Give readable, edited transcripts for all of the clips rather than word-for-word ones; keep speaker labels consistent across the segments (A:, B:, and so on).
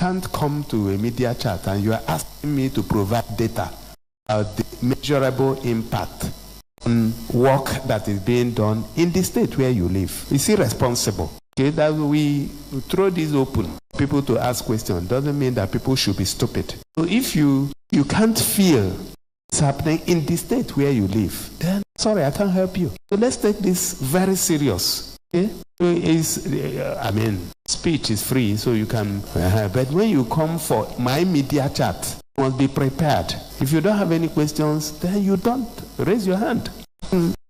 A: can't come to a media chat and you are asking me to provide data about the measurable impact on work that is being done in the state where you live. It's irresponsible. Okay, that we throw this open, people to ask questions, doesn't mean that people should be stupid. So if you can't feel it's happening in the state where you live, then sorry, I can't help you. So let's take this very serious. Okay? Speech is free, so you can, but when you come for my media chat, you must be prepared. If you don't have any questions, then you don't raise your hand.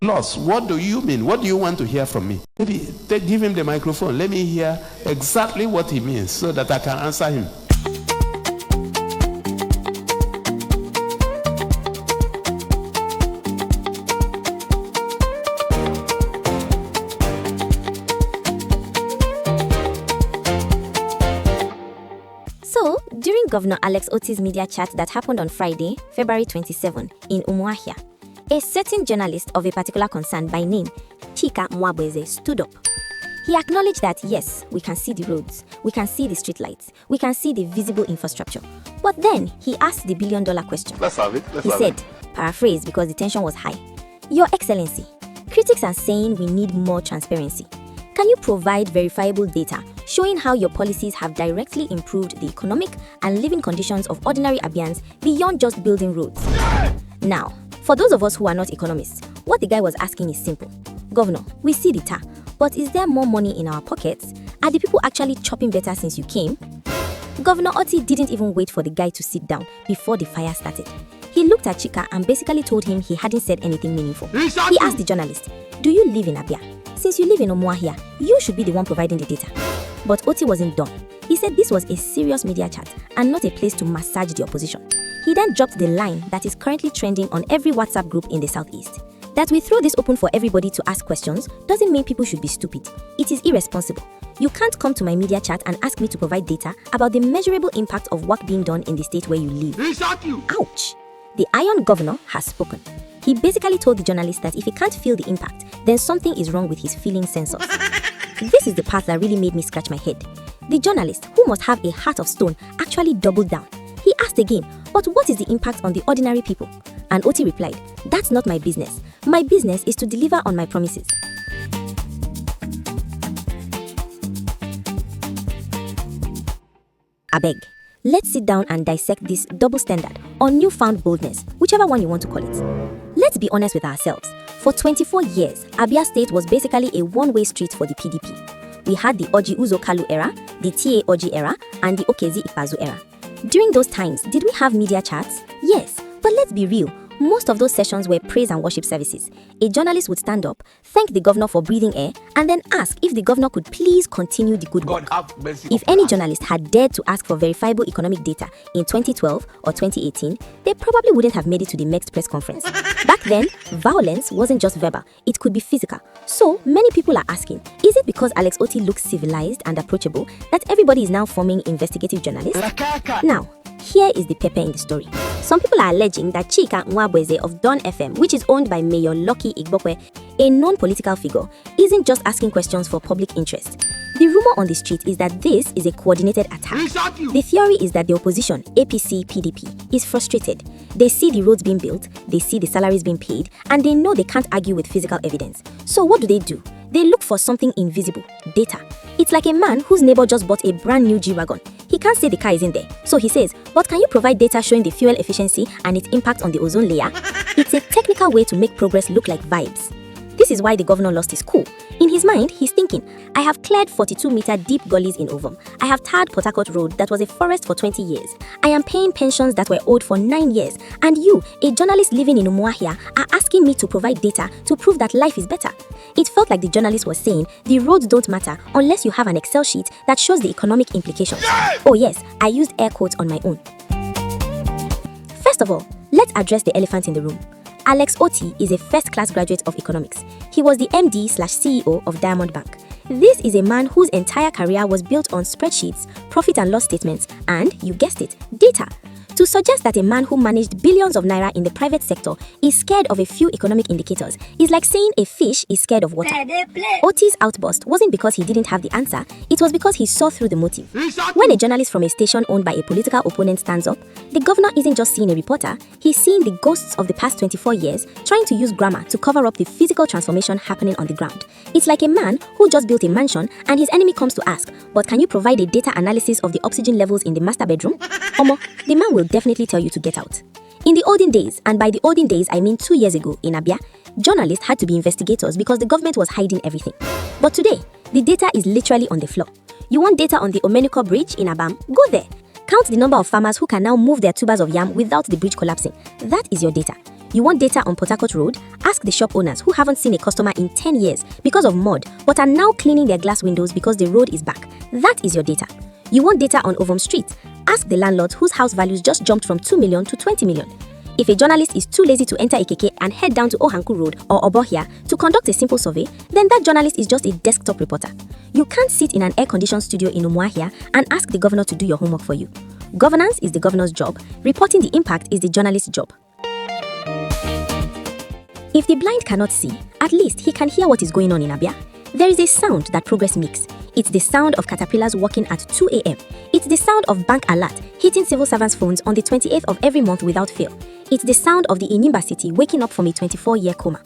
A: Loss, what do you mean? What do you want to hear from me? Maybe give him the microphone. Let me hear exactly what he means so that I can answer him.
B: So, during Governor Alex Otti's media chat that happened on Friday, February 27, in Umuahia, a certain journalist of a particular concern by name, Chika Nwabueze, stood up. He acknowledged that yes, we can see the roads, we can see the streetlights, we can see the visible infrastructure. But then he asked the billion-dollar question.
C: Let's have it.
B: He said, paraphrase because the tension was high, "Your Excellency, critics are saying we need more transparency. Can you provide verifiable data showing how your policies have directly improved the economic and living conditions of ordinary Abians beyond just building roads?" Now, for those of us who are not economists, what the guy was asking is simple. Governor, we see the tar, but is there more money in our pockets? Are the people actually chopping better since you came? Governor Otti didn't even wait for the guy to sit down before the fire started. He looked at Chika and basically told him he hadn't said anything meaningful. He asked the journalist, "Do you live in Abia? Since you live in Umuahia, you should be the one providing the data." But Otti wasn't done. He said this was a serious media chat and not a place to massage the opposition. He then dropped the line that is currently trending on every WhatsApp group in the Southeast. That we throw this open for everybody to ask questions doesn't mean people should be stupid. It is irresponsible. You can't come to my media chat and ask me to provide data about the measurable impact of work being done in the state where you live. Ouch! The Iron Governor has spoken. He basically told the journalist that if he can't feel the impact, then something is wrong with his feeling sensors. This is the part that really made me scratch my head. The journalist, who must have a heart of stone, actually doubled down. He asked again, "But what is the impact on the ordinary people?" And Otti replied, "That's not my business. My business is to deliver on my promises." Abeg, let's sit down and dissect this double standard or newfound boldness, whichever one you want to call it. Let's be honest with ourselves. For 24 years, Abia State was basically a one-way street for the PDP. We had the Oji Uzo Kalu era, the TA Oji era, and the Okezi Ikpazu era. During those times, did we have media chats? Yes, but let's be real. Most of those sessions were praise and worship services. A journalist would stand up, thank the governor for breathing air, and then ask if the governor could please continue the good work. If any journalist had dared to ask for verifiable economic data in 2012 or 2018, they probably wouldn't have made it to the next press conference. Back then, violence wasn't just verbal, it could be physical. So, many people are asking, is it because Alex Otti looks civilized and approachable that everybody is now forming investigative journalists? Now, here is the pepper in the story. Some people are alleging that Chika Nwabueze of Dawn FM, which is owned by Mayor Lucky Igbokwe, a non-political figure, isn't just asking questions for public interest. The rumor on the street is that this is a coordinated attack. The theory is that the opposition, APC, PDP, is frustrated. They see the roads being built, they see the salaries being paid, and they know they can't argue with physical evidence. So what do? They look for something invisible, data. It's like a man whose neighbor just bought a brand new G-Wagon. He can't say the car is in there, so he says, "But can you provide data showing the fuel efficiency and its impact on the ozone layer?" It's a technical way to make progress look like vibes. This is why the governor lost his cool. In his mind, he's thinking, I have cleared 42-meter deep gullies in Ovum. I have tarred Port Harcourt Road that was a forest for 20 years. I am paying pensions that were owed for 9 years. And you, a journalist living in Umuahia, are asking me to provide data to prove that life is better. It felt like the journalist was saying, the roads don't matter unless you have an Excel sheet that shows the economic implications. Oh yes, I used air quotes on my own. First of all, let's address the elephant in the room. Alex Otti is a first-class graduate of economics. He was the MD/CEO of Diamond Bank. This is a man whose entire career was built on spreadsheets, profit and loss statements, and, you guessed it, data. To suggest that a man who managed billions of naira in the private sector is scared of a few economic indicators is like saying a fish is scared of water. Otti's outburst wasn't because he didn't have the answer, it was because he saw through the motive. When a journalist from a station owned by a political opponent stands up, the governor isn't just seeing a reporter, he's seeing the ghosts of the past 24 years trying to use grammar to cover up the physical transformation happening on the ground. It's like a man who just built a mansion and his enemy comes to ask, but can you provide a data analysis of the oxygen levels in the master bedroom? Omo, the man will definitely tell you to get out. In the olden days, and by the olden days I mean 2 years ago in Abia, journalists had to be investigators because the government was hiding everything. But today, the data is literally on the floor. You want data on the Omeniko Bridge in Abam? Go there. Count the number of farmers who can now move their tubers of yam without the bridge collapsing. That is your data. You want data on Port Harcourt Road? Ask the shop owners who haven't seen a customer in 10 years because of mud but are now cleaning their glass windows because the road is back. That is your data. You want data on Ovom Street? Ask the landlords whose house values just jumped from 2 million to 20 million. If a journalist is too lazy to enter Ikeke and head down to Ohanku Road or Obohia to conduct a simple survey, then that journalist is just a desktop reporter. You can't sit in an air-conditioned studio in Umuahia and ask the governor to do your homework for you. Governance is the governor's job, reporting the impact is the journalist's job. If the blind cannot see, at least he can hear what is going on in Abia. There is a sound that progress makes. It's the sound of caterpillars working at 2 a.m. It's the sound of bank alert hitting civil servants' phones on the 28th of every month without fail. It's the sound of the Inimba city waking up from a 24-year coma.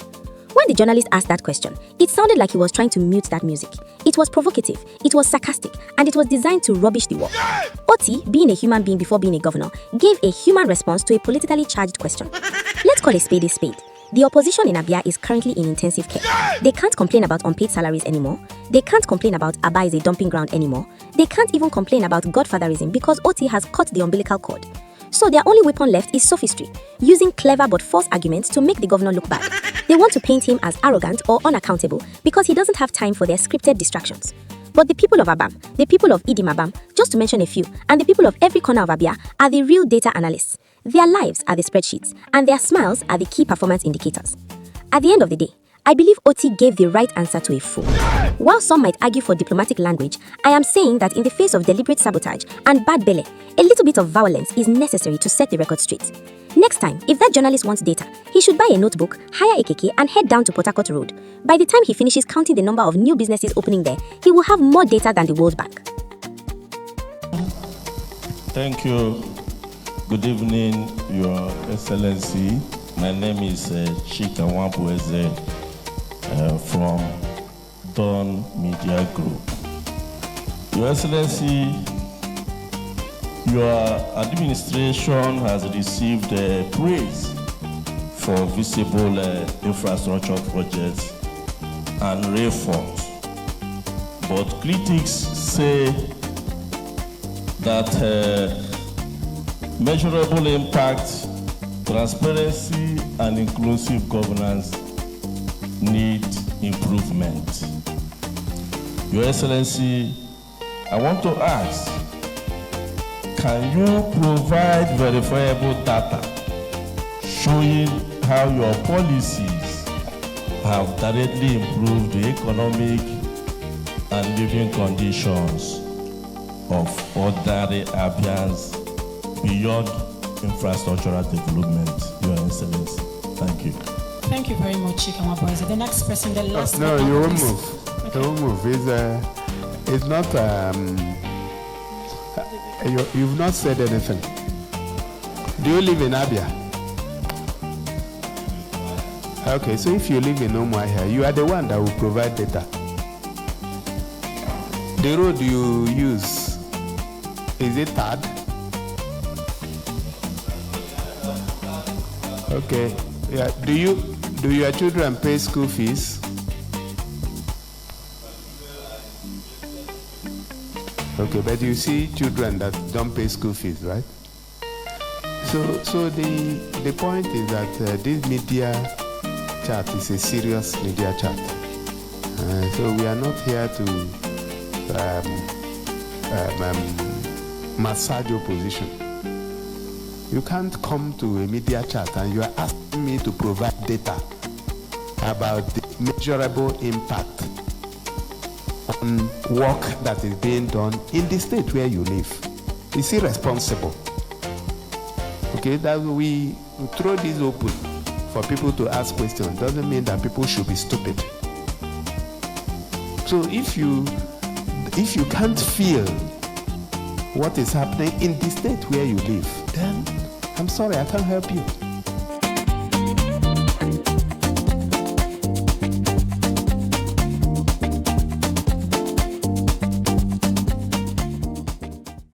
B: When the journalist asked that question, it sounded like he was trying to mute that music. It was provocative, it was sarcastic, and it was designed to rubbish the work. Otti, being a human being before being a governor, gave a human response to a politically charged question. Let's call a spade a spade. The opposition in Abia is currently in intensive care. They can't complain about unpaid salaries anymore. They can't complain about Aba is a dumping ground anymore. They can't even complain about godfatherism because Otti has cut the umbilical cord. So their only weapon left is sophistry, using clever but false arguments to make the governor look bad. They want to paint him as arrogant or unaccountable because he doesn't have time for their scripted distractions. But the people of Abam, the people of Idim Abam, just to mention a few, and the people of every corner of Abia are the real data analysts. Their lives are the spreadsheets, and their smiles are the key performance indicators. At the end of the day, I believe Otti gave the right answer to a fool. While some might argue for diplomatic language, I am saying that in the face of deliberate sabotage and bad belly, a little bit of violence is necessary to set the record straight. Next time, if that journalist wants data, he should buy a notebook, hire a keke, and head down to Port Harcourt Road. By the time he finishes counting the number of new businesses opening there, he will have more data than the World Bank.
C: Thank you. Good evening, Your Excellency. My name is Chika Nwabueze from Dawn Media Group. Your Excellency, your administration has received praise for visible infrastructure projects and reforms. But critics say that measurable impact, transparency, and inclusive governance need improvement. Your Excellency, I want to ask, can you provide verifiable data showing how your policies have directly improved the economic and living conditions of ordinary Abians beyond infrastructural development, Your Excellency? Thank you.
D: Thank you very much, Chika Nwabueze. The next person, the last.
A: No, you won't move. Okay. You won't move. It's not. You've not said anything. Do you live in Abia? Okay, so if you live in Umuahia, you are the one that will provide data. The road you use, is it tarred? Okay. Yeah. Do your children pay school fees? Okay, but you see children that don't pay school fees, right? So the point is that this media chat is a serious media chat. So we are not here to massage your position. You can't come to a media chat and you are asking me to provide data about the measurable impact on work that is being done in the state where you live. It's irresponsible. Okay, that we throw this open for people to ask questions doesn't mean that people should be stupid. So if you can't feel what is happening in the state where you live, then I'm sorry, I can't help you.